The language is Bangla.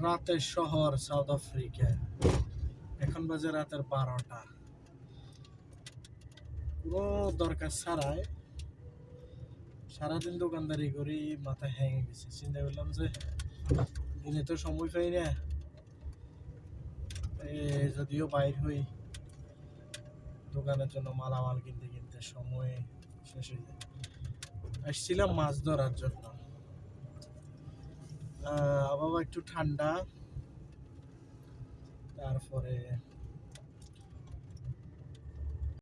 রাতের শহর সাউথ আফ্রিকা, এখন বাজে রাতের 12টা। কোনো দরকার ছাড়াই সারাদিন দোকানদারি করি, মাথা হ্যাঙে গেছে। চিন্তা করলাম যে দিনে তো সময় পাই না, যদিও বাইর হই দোকানের জন্য মালামাল কিনতে কিনতে সময় শেষ হয়ে যায়। আসছিলাম মাছ ধরার জন্য। আবহাওয়া একটু ঠান্ডা, তারপরে